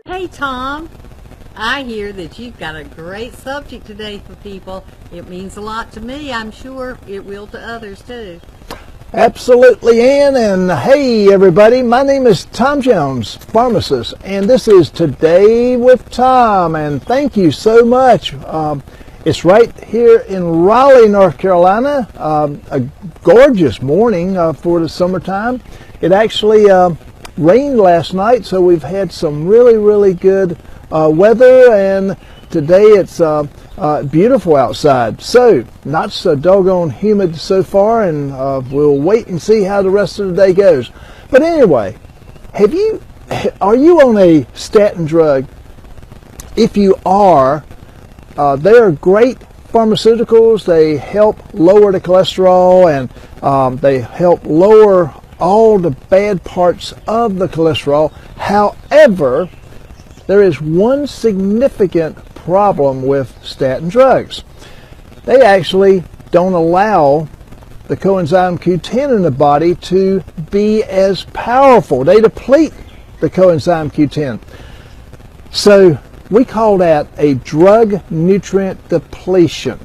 Hey Tom, I hear that you've got a great subject today for people. It means a lot to me. I'm sure it will to others too. Absolutely, Ann, and hey everybody, my name is Tom Jones, pharmacist, and this is Today with Tom, and thank you so much. It's right here in Raleigh, North Carolina, a gorgeous morning for the summertime. It actually rained last night, so we've had some really good weather, and today it's beautiful outside. So not so doggone humid so far, and we'll wait and see how the rest of the day goes. But anyway, are you on a statin drug? If you are, they are great pharmaceuticals. They help lower the cholesterol, and they help lower all the bad parts of the cholesterol. However, there is one significant problem with statin drugs. They actually don't allow the coenzyme Q10 in the body to be as powerful. They deplete the coenzyme Q10. So we call that a drug nutrient depletion.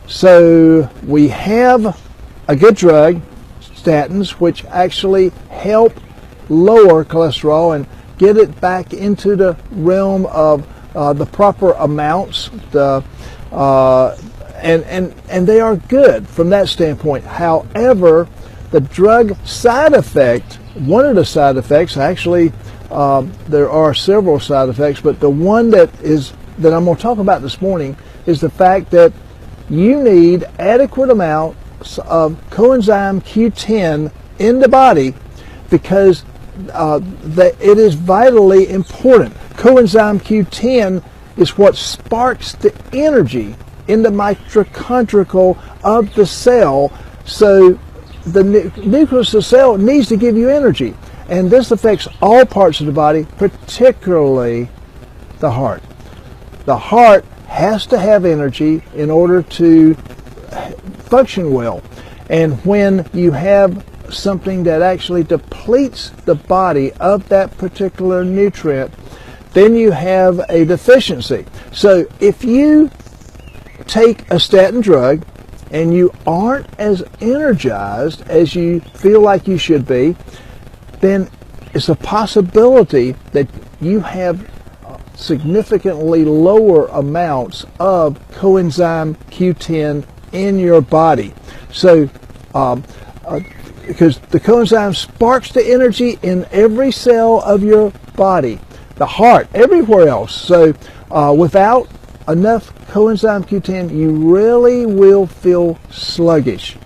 So we have a good drug, statins, which actually help lower cholesterol and get it back into the realm of the proper amounts, and they are good from that standpoint. However, the drug side effect, one of the side effects, actually there are several side effects, but the one that I'm going to talk about this morning is the fact that you need adequate amounts of coenzyme Q10 in the body, because it is vitally important. Coenzyme Q10 is what sparks the energy in the mitochondrial of the cell. So the nucleus of the cell needs to give you energy. And this affects all parts of the body, particularly the heart. The heart has to have energy in order to function well. And when you have something that actually depletes the body of that particular nutrient, then you have a deficiency. So if you take a statin drug and you aren't as energized as you feel like you should be, then it's a possibility that you have significantly lower amounts of coenzyme Q10 in your body. So because the coenzyme sparks the energy in every cell of your body, the heart, everywhere else. So without enough coenzyme Q10, you really will feel sluggish.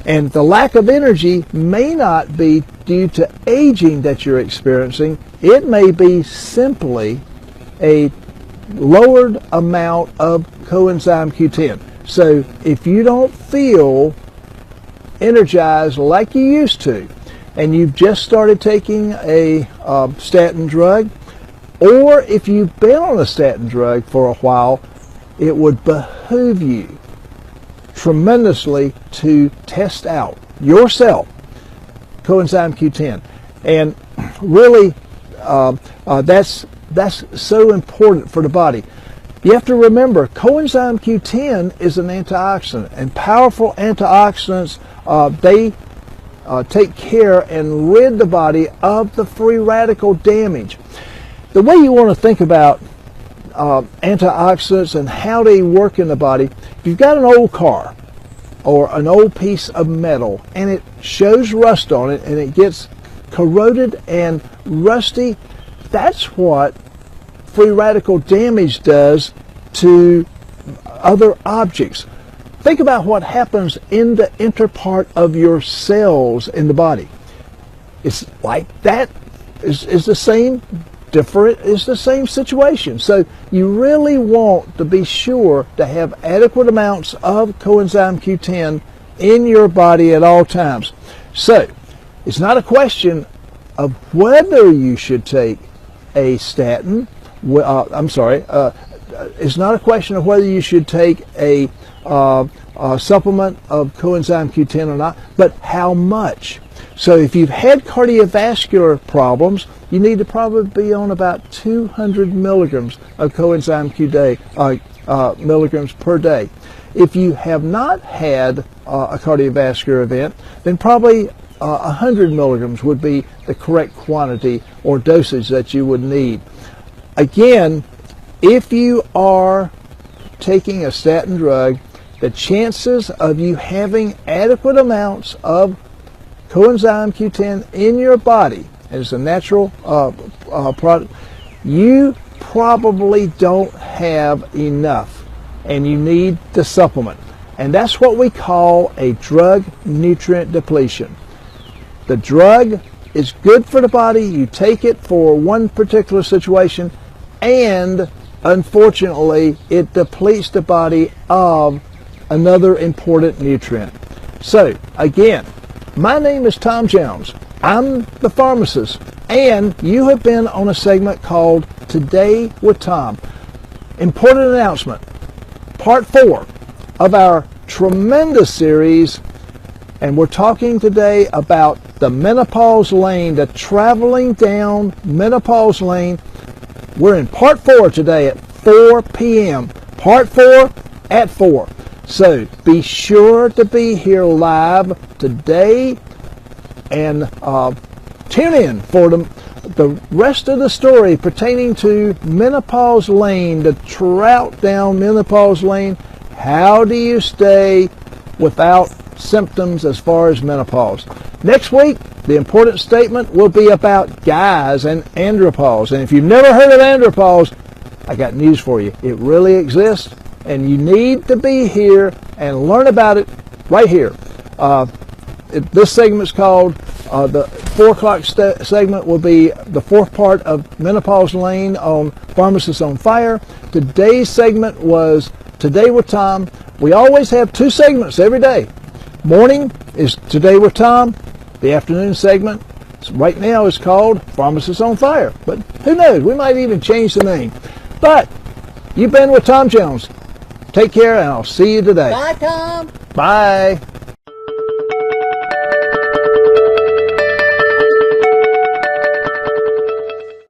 And the lack of energy may not be due to aging that you're experiencing. It may be simply a lowered amount of coenzyme Q10. So if you don't feel energized like you used to, and you've just started taking a statin drug, or if you've been on a statin drug for a while, it would behoove you tremendously to test out yourself coenzyme Q10. And really, that's so important for the body. You have to remember, coenzyme Q10 is an antioxidant, and powerful antioxidants, they take care and rid the body of the free radical damage. The way you want to think about antioxidants and how they work in the body, if you've got an old car or an old piece of metal and it shows rust on it and it gets corroded and rusty, that's what free radical damage does to other objects. Think about what happens in the inner part of your cells in the body. It's like that is the same, different, is the same situation. So you really want to be sure to have adequate amounts of coenzyme Q10 in your body at all times. So it's not a question of whether you should take a statin. It's not a question of whether you should take a supplement of coenzyme Q10 or not, but how much. So if you've had cardiovascular problems, you need to probably be on about 200 milligrams of coenzyme milligrams per day. If you have not had a cardiovascular event, then probably 100 milligrams would be the correct quantity or dosage that you would need. Again, if you are taking a statin drug, the chances of you having adequate amounts of coenzyme Q10 in your body, and it's a natural product, you probably don't have enough, and you need the supplement. And that's what we call a drug nutrient depletion. The drug is good for the body, you take it for one particular situation, and unfortunately it depletes the body of another important nutrient. So again, my name is Tom Jones. I'm the pharmacist, and you have been on a segment called Today with Tom. Important announcement, part 4 of our tremendous series, and we're talking today about the menopause lane, the traveling down menopause lane. We're in part 4 today at 4 p.m. Part 4 at 4. So be sure to be here live today, and tune in for the rest of the story pertaining to menopause lane, the trout down menopause lane. How do you stay without symptoms as far as menopause? Next week, the important statement will be about guys and andropause. And if you've never heard of andropause, I got news for you. It really exists, and you need to be here and learn about it right here. This segment is called, the 4 o'clock segment will be the 4th part of Menopause Lane on Pharmacists on Fire. Today's segment was Today with Tom. We always have 2 segments every day. Morning is Today with Tom. The afternoon segment right now is called Pharmacists on Fire. But who knows? We might even change the name. But you've been with Tom Jones. Take care, and I'll see you today. Bye, Tom. Bye.